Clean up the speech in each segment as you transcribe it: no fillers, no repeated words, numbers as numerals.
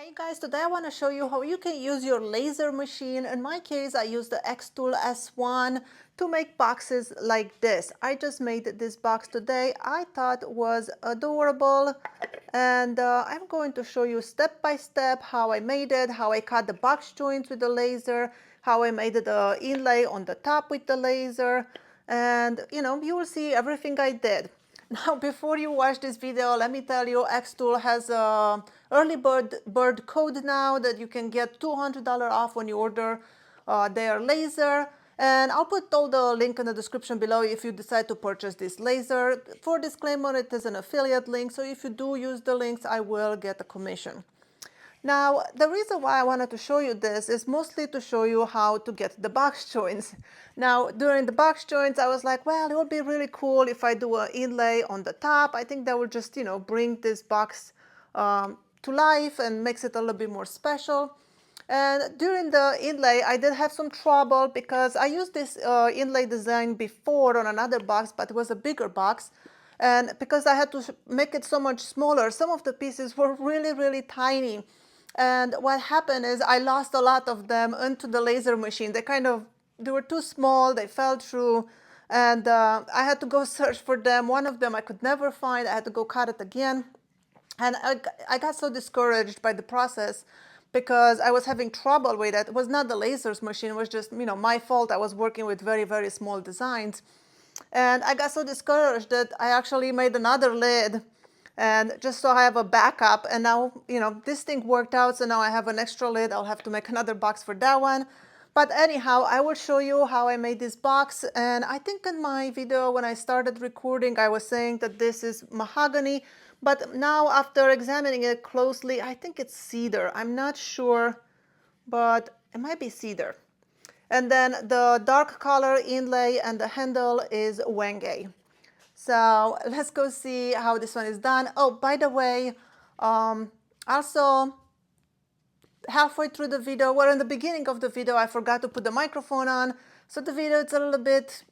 Hey guys, today I want to show you how you can use your laser machine. In my case, I use the Xtool S1 to make boxes like this. I just made this box today. I thought it was adorable, and I'm going to show you step by step how I made it, how I cut the box joints with the laser, how I made the inlay on the top with the laser, and you will see everything I did. Now, before you watch this video, let me tell you, Xtool has a early bird code now that you can get $200 off when you order their laser. And I'll put all the link in the description below if you decide to purchase this laser. For disclaimer, it is an affiliate link, so if you do use the links, I will get a commission. Now, the reason why I wanted to show you this is mostly to show you how to get the box joints. Now, during the box joints, I was like, well, it would be really cool if I do an inlay on the top. I think that would just, bring this box to life and makes it a little bit more special. And during the inlay, I did have some trouble because I used this inlay design before on another box, but it was a bigger box. And because I had to make it so much smaller, some of the pieces were really, really tiny. And what happened is I lost a lot of them into the laser machine. They were too small, they fell through, and I had to go search for them. One of them I could never find. I had to go cut it again. And I got so discouraged by the process because I was having trouble with it. It was not the laser's machine, it was just, my fault. I was working with very, very small designs. And I got so discouraged that I actually made another lid, and just so I have a backup. And now, this thing worked out, so now I have an extra lid. I'll have to make another box for that one. But anyhow, I will show you how I made this box. And I think in my video when I started recording, I was saying that this is mahogany. But now after examining it closely, I think it's cedar. I'm not sure, but it might be cedar. And then the dark color inlay and the handle is wenge. So let's go see how this one is done. Oh, by the way, also halfway through the video, well, in the beginning of the video, I forgot to put the microphone on. So the video is a little bit,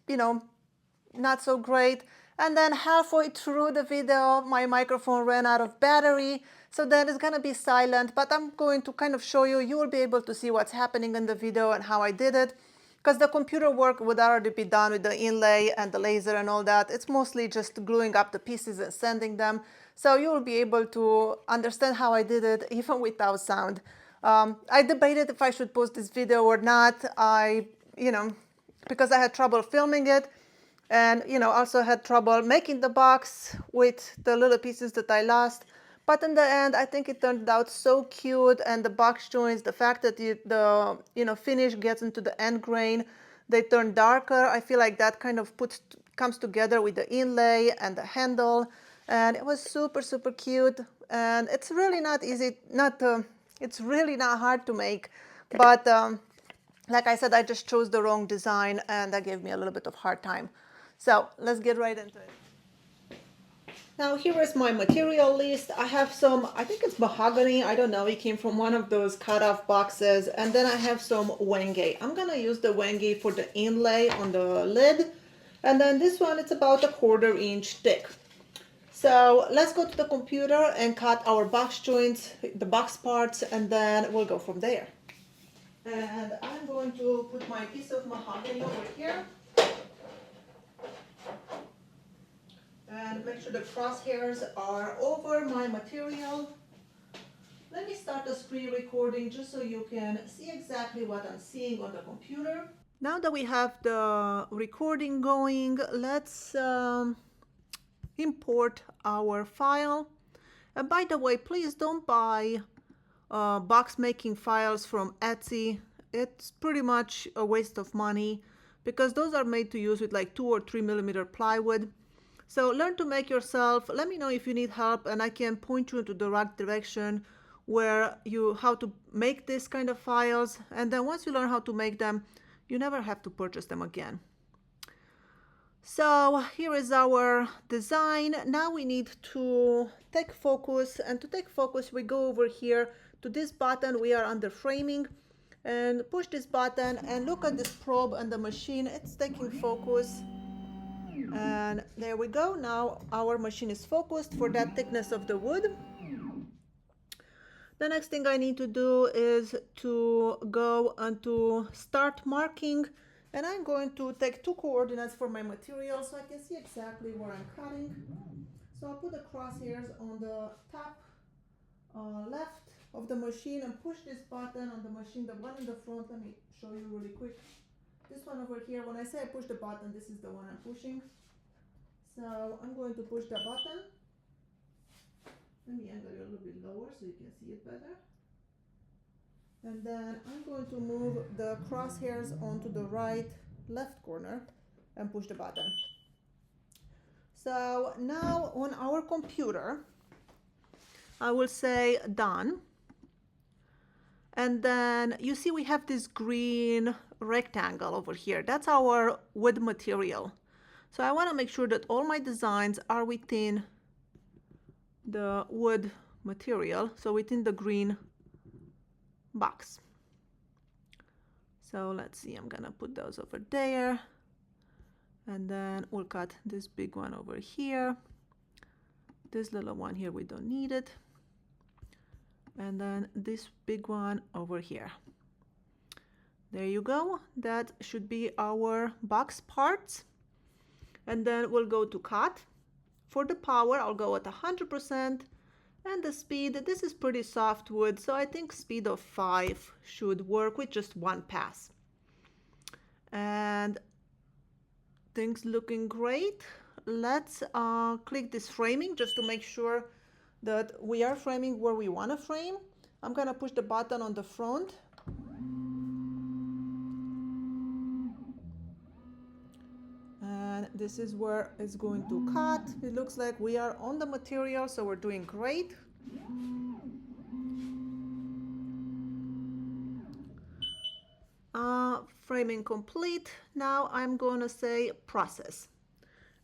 not so great. And then halfway through the video, my microphone ran out of battery. So then it's going to be silent, but I'm going to kind of show you. You will be able to see what's happening in the video and how I did it. Because the computer work would already be done with the inlay and the laser and all that. It's mostly just gluing up the pieces and sanding them. So you will be able to understand how I did it even without sound. I debated if I should post this video or not. Because I had trouble filming it. And, also had trouble making the box with the little pieces that I lost. But in the end, I think it turned out so cute, and the box joints, the fact that the finish gets into the end grain, they turn darker. I feel like that kind of comes together with the inlay and the handle, and it was super, super cute. And it's really not easy, it's really not hard to make, but like I said, I just chose the wrong design, and that gave me a little bit of hard time. So let's get right into it. Now here is my material list. I have some, I think it's mahogany, I don't know, it came from one of those cut-off boxes. And then I have some wenge. I'm gonna use the wenge for the inlay on the lid. And then this one, it's about 1/4 inch thick. So let's go to the computer and cut our box joints, the box parts, and then we'll go from there. And I'm going to put my piece of mahogany over here. And make sure the crosshairs are over my material. Let me start the screen recording just so you can see exactly what I'm seeing on the computer. Now that we have the recording going, let's import our file. And by the way, please don't buy box making files from Etsy. It's pretty much a waste of money because those are made to use with like 2 or 3 millimeter plywood. So learn to make yourself. Let me know if you need help, and I can point you into the right direction how to make this kind of files. And then once you learn how to make them, you never have to purchase them again. So here is our design. Now we need to take focus, and to take focus, we go over here to this button. We are under framing, and push this button and look at this probe on the machine. It's taking focus. And there we go. Now our machine is focused for that thickness of the wood. The next thing I need to do is to go onto start marking, and I'm going to take 2 coordinates for my material so I can see exactly where I'm cutting. So I'll put the crosshairs on the top left of the machine and push this button on the machine, the one in the front. Let me show you really quick. This one over here, when I say I push the button, this is the one I'm pushing. So I'm going to push the button. Let me angle it a little bit lower so you can see it better. And then I'm going to move the crosshairs onto the left corner and push the button. So now on our computer, I will say done. And then you see we have this green rectangle over here. That's our wood material. So I want to make sure that all my designs are within the wood material, so within the green box. So let's see, I'm gonna put those over there, and then we'll cut this big one over here. This little one here, we don't need it. And then this big one over here. There you go. That should be our box parts. And then we'll go to cut. For the power, I'll go at 100%. And the speed, this is pretty soft wood, so I think speed of 5 should work with just 1 pass. And things looking great. Let's click this framing just to make sure that we are framing where we want to frame. I'm gonna push the button on the front. And this is where it's going to cut. It looks like we are on the material, so we're doing great. Framing complete. Now I'm going to say process.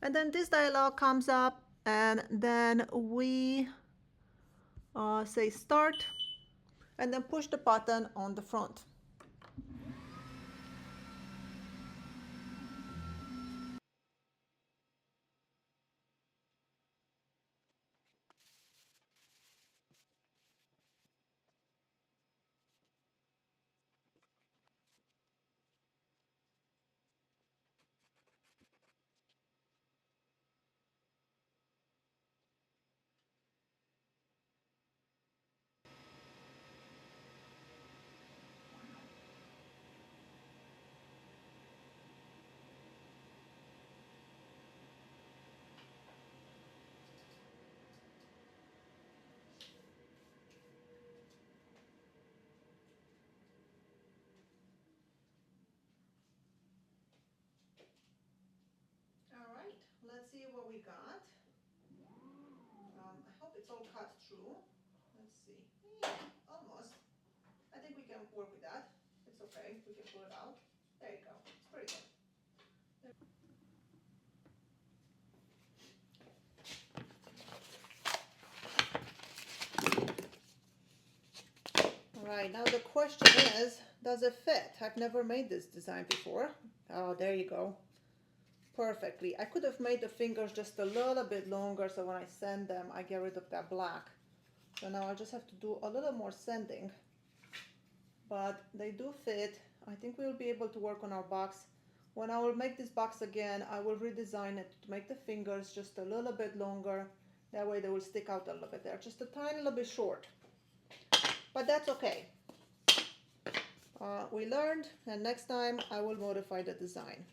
And then this dialog comes up, and then we say start, and then push the button on the front. All right, let's see what we got. I hope it's all cut through. Let's see. Yeah, almost. I think we can work with that. It's okay. We can pull it out. There you go. It's pretty good. All right, now the question is, does it fit? I've never made this design before. Oh, there you go. Perfectly. I could have made the fingers just a little bit longer, so when I sand them, I get rid of that black. So now I just have to do a little more sanding. But they do fit. I think we'll be able to work on our box. When I will make this box again, I will redesign it to make the fingers just a little bit longer. That way they will stick out a little bit. They're just a tiny little bit short. But that's okay. We learned, and next time I will modify the design.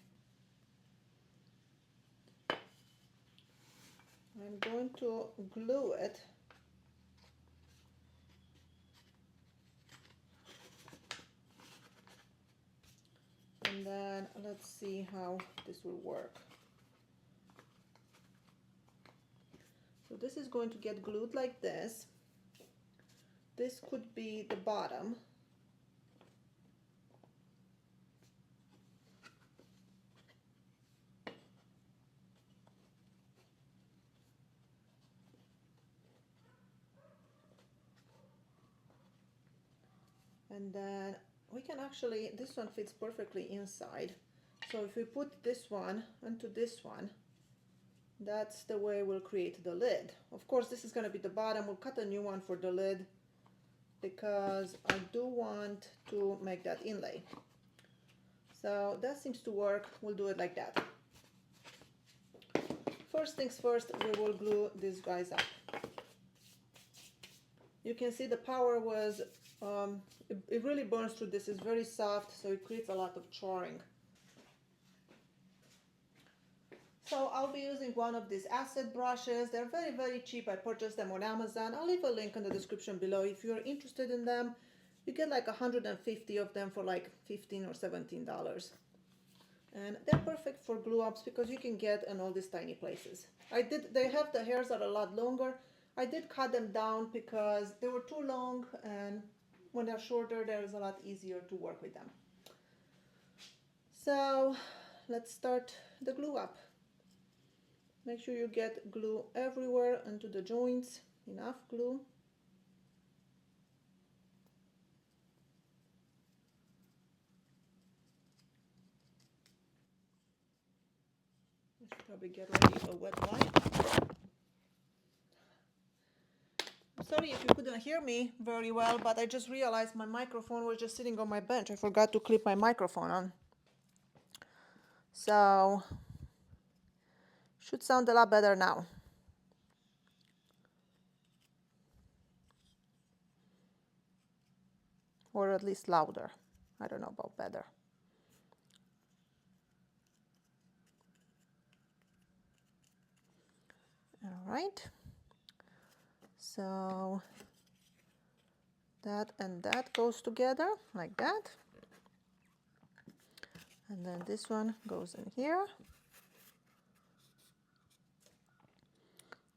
I'm going to glue it. And then let's see how this will work. So this is going to get glued like this. This could be the bottom. And then we can actually, this one fits perfectly inside. So if we put this one into this one, that's the way we'll create the lid. Of course, this is going to be the bottom. We'll cut a new one for the lid. because I do want to make that inlay. So that seems to work. We'll do it like that. First things first, we will glue these guys up. You can see the power was, it really burns through this. It's very soft, so it creates a lot of charring. So I'll be using one of these acid brushes. They're very, very cheap. I purchased them on Amazon. I'll leave a link in the description below. If you're interested in them, you get like 150 of them for like $15 or $17. And they're perfect for glue ups because you can get in all these tiny places. They have the hairs that are a lot longer. I did cut them down because they were too long, and when they're shorter, it's a lot easier to work with them. So let's start the glue up. Make sure you get glue everywhere into the joints, enough glue. I should probably get ready a wet wipe. Sorry if you couldn't hear me very well, but I just realized my microphone was just sitting on my bench. I forgot to clip my microphone on. So, should sound a lot better now. Or at least louder. I don't know about better. All right. So, that and that goes together like that. And then this one goes in here.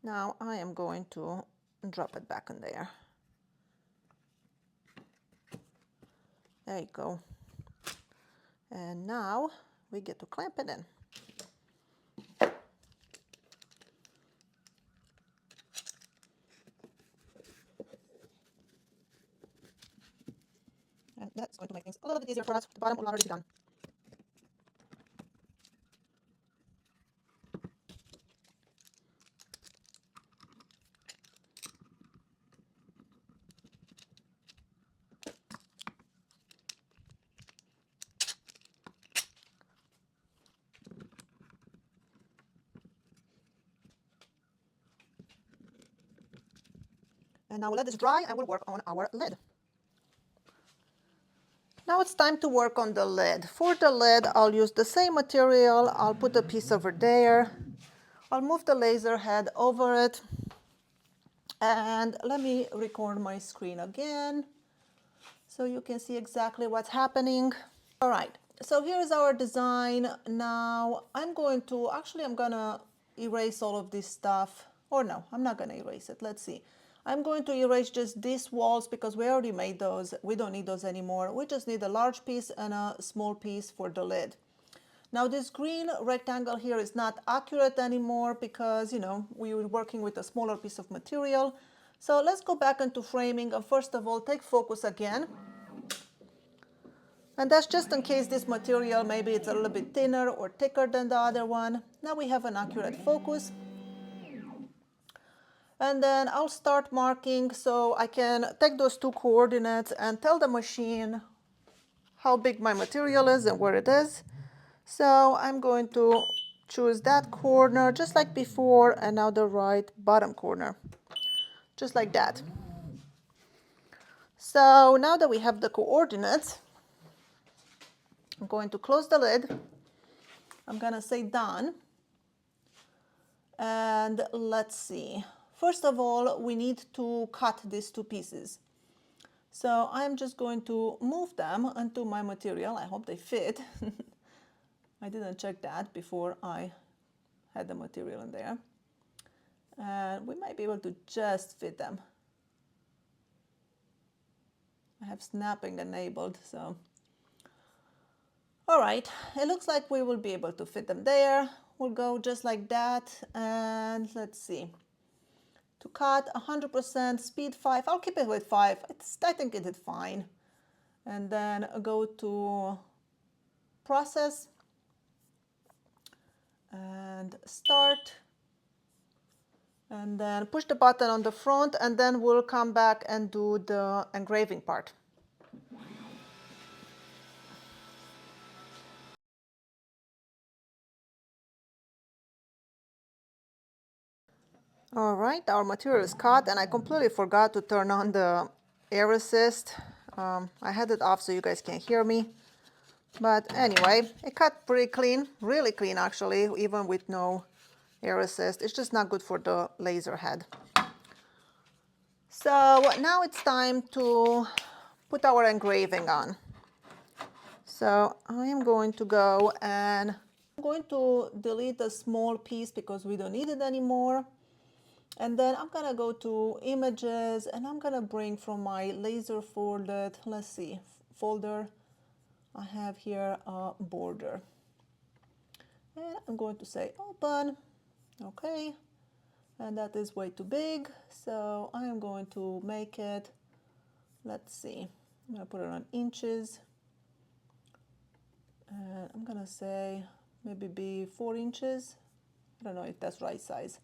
Now I am going to drop it back in there. There you go. And now we get to clamp it in. And that's going to make things a little bit easier for us. The bottom will already be done. And now we'll let this dry and we'll work on our lid. Now it's time to work on the lid. For the lid, I'll use the same material. I'll put a piece over there. I'll move the laser head over it. And let me record my screen again so you can see exactly what's happening. All right, so here's our design. Now I'm gonna erase all of this stuff. Or no, I'm not gonna erase it. Let's see. I'm going to erase just these walls because we already made those. We don't need those anymore. We just need a large piece and a small piece for the lid. Now this green rectangle here is not accurate anymore because, you know, we were working with a smaller piece of material. So let's go back into framing and first of all, take focus again. And that's just in case this material, maybe it's a little bit thinner or thicker than the other one. Now we have an accurate focus. And then I'll start marking so I can take those two coordinates and tell the machine how big my material is and where it is. So I'm going to choose that corner just like before and now the right bottom corner, just like that. So now that we have the coordinates, I'm going to close the lid. I'm gonna say done. And let's see. First of all, we need to cut these two pieces. So I'm just going to move them into my material. I hope they fit. I didn't check that before I had the material in there. And we might be able to just fit them. I have snapping enabled, so. All right, it looks like we will be able to fit them there. We'll go just like that, and let's see. To cut 100%, speed 5, I'll keep it with 5. I think it did fine. And then go to process and start. And then push the button on the front, and then we'll come back and do the engraving part. All right, our material is cut, and I completely forgot to turn on the air assist. I had it off so you guys can't hear me. But anyway, it cut pretty clean, really clean actually, even with no air assist. It's just not good for the laser head. So now it's time to put our engraving on. So I am going to go and I'm going to delete a small piece because we don't need it anymore. And then I'm gonna go to images, and I'm gonna bring from my laser folded, let's see, folder, I have here a border. And I'm going to say open, okay. And that is way too big, so I am going to make it, let's see, I'm gonna put it on inches. And I'm gonna say maybe be 4 inches. I don't know if that's right size.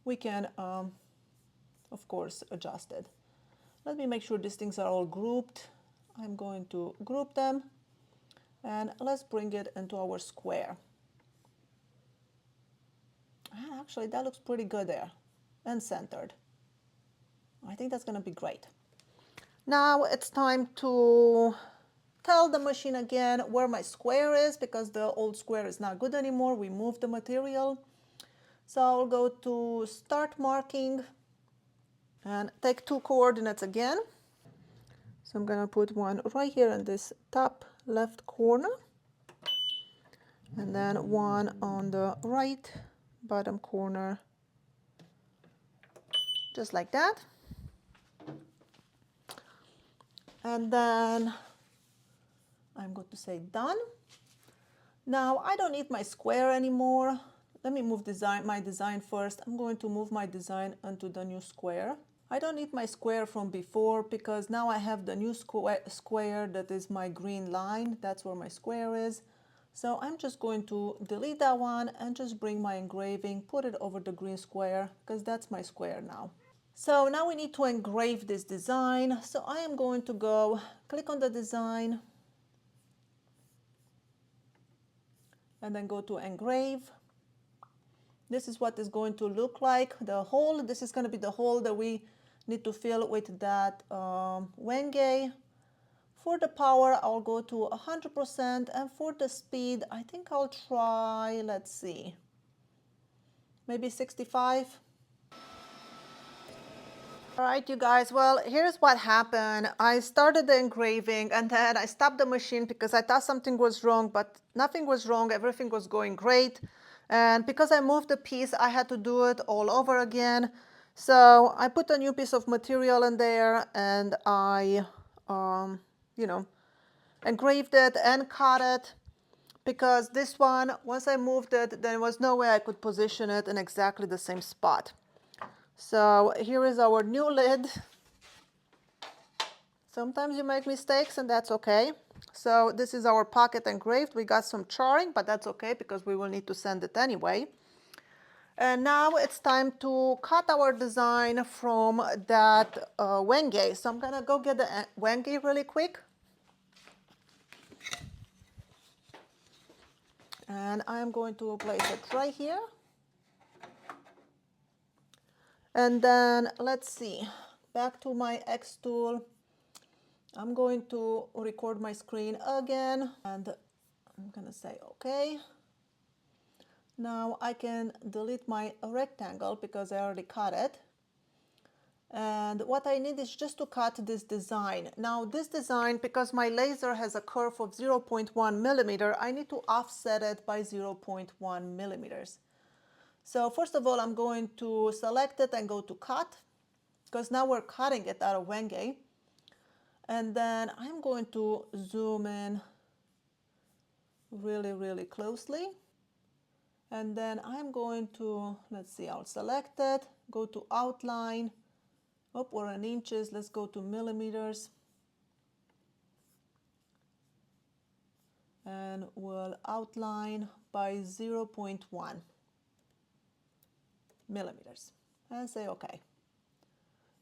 We can, of course, adjust it. Let me make sure these things are all grouped. I'm going to group them, and let's bring it into our square. And actually, that looks pretty good there and centered. I think that's gonna be great. Now it's time to tell the machine again where my square is, because the old square is not good anymore. We moved the material. So I'll go to start marking and take 2 coordinates again. So I'm gonna put one right here in this top left corner, and then one on the right bottom corner, just like that. And then I'm going to say done. Now I don't need my square anymore. Let me move my design first. I'm going to move my design onto the new square. I don't need my square from before because now I have the new square that is my green line. That's where my square is. So I'm just going to delete that one and just bring my engraving, put it over the green square because that's my square now. So now we need to engrave this design. So I am going to go click on the design and then go to engrave. This is what it's going to look like. The hole, this is going to be the hole that we need to fill with that Wenge. For the power, I'll go to 100%, and for the speed, I think I'll try, let's see, maybe 65. All right, you guys, well, here's what happened. I started the engraving and then I stopped the machine because I thought something was wrong, but nothing was wrong. Everything was going great. And because I moved the piece, I had to do it all over again. So I put a new piece of material in there and I, you know, engraved it and cut it, because this one, once I moved it, there was no way I could position it in exactly the same spot. So here is our new lid. Sometimes you make mistakes and that's okay. So this is our pocket engraved. We got some charring, but that's okay because we will need to send it anyway. And now it's time to cut our design from that Wenge. So I'm gonna go get the Wenge really quick. And I'm going to place it right here. And then let's see, back to my Xtool. I'm going to record my screen again and I'm gonna say okay. Now I can delete my rectangle because I already cut it. And what I need is just to cut this design. Now this design, because my laser has a curve of 0.1 millimeter, I need to offset it by 0.1 millimeters. So first of all, I'm going to select it and go to cut, because now we're cutting it out of Wenge. And then I'm going to zoom in really, really closely. And then I'm going to, let's see, I'll select it, go to outline. Oh, we're in inches, let's go to millimeters. And we'll outline by 0.1 millimeters. and say OK.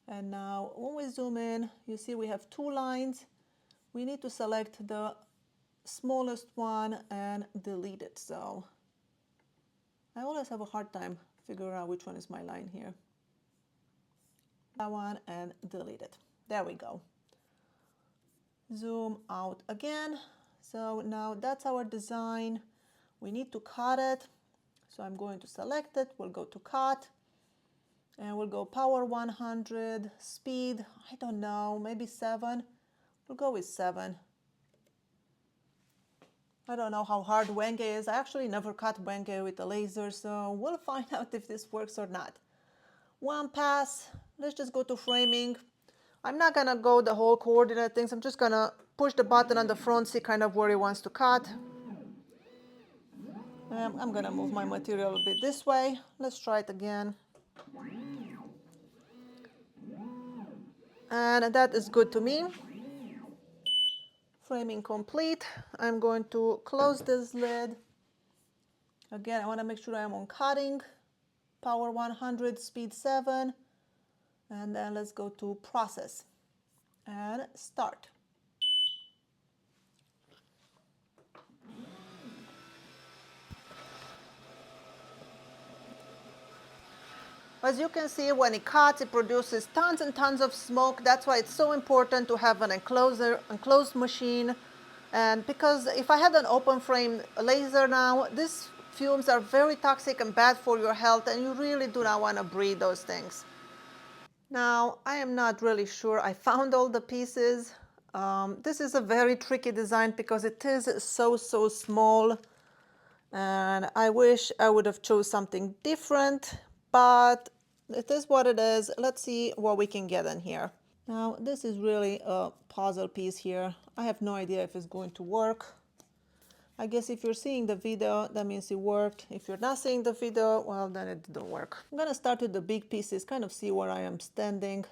And now when we zoom in, you see we have two lines. We need to select the smallest one and delete it. So I always have a hard time figuring out which one is my line here. That one and delete it. There we go. Zoom out again. So now that's our design. We need to cut it. So I'm going to select it. We'll go to cut. And we'll go power 100, speed, I don't know, maybe 7. We'll go with 7. I don't know how hard Wenge is. I actually never cut Wenge with a laser, so we'll find out if this works or not. One pass. Let's just go to framing. I'm not gonna go the whole coordinate things. I'm just gonna push the button on the front, see kind of where he wants to cut. I'm gonna move my material a bit this way. Let's try it again. And that is good to me. Framing complete. I'm going to close this lid. Again, I want to make sure I'm on cutting. Power 100, speed 7. And then let's go to process and start. As you can see, when it cuts, it produces tons and tons of smoke. That's why it's so important to have an enclosed machine. And because if I had an open frame laser now, these fumes are very toxic and bad for your health, and you really do not want to breathe those things. Now, I am not really sure I found all the pieces. This is a very tricky design because it is so small. And I wish I would have chose something different, but it is what it is. Let's see what we can get in here. Now, this is really a puzzle piece here. I have no idea if it's going to work. I guess if you're seeing the video, that means it worked. If you're not seeing the video, well, then it didn't work. I'm gonna start with the big pieces, kind of see where I am standing.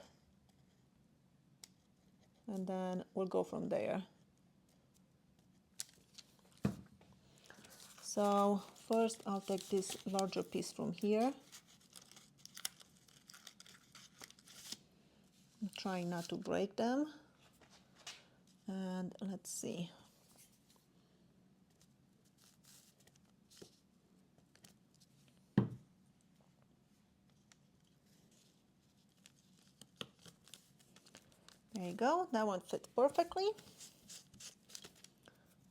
And then we'll go from there. So first I'll take this larger piece from here. I'm trying not to break them. And let's see. There you go, that one fits perfectly.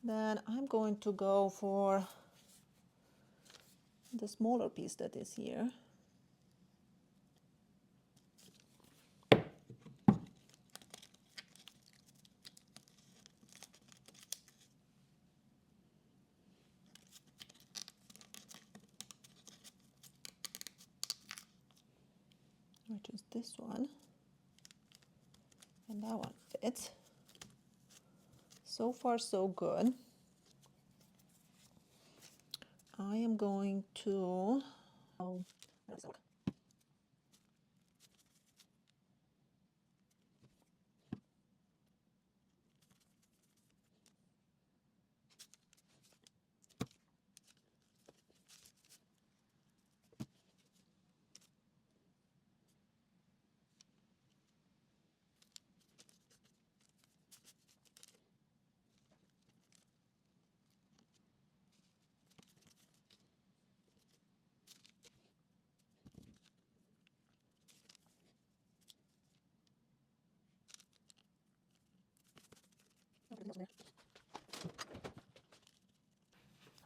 Then I'm going to go for the smaller piece that is here. Which is this one. And that one fits. So far, so good. I am going to...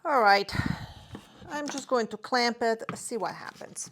All right, I'm just going to clamp it, see what happens.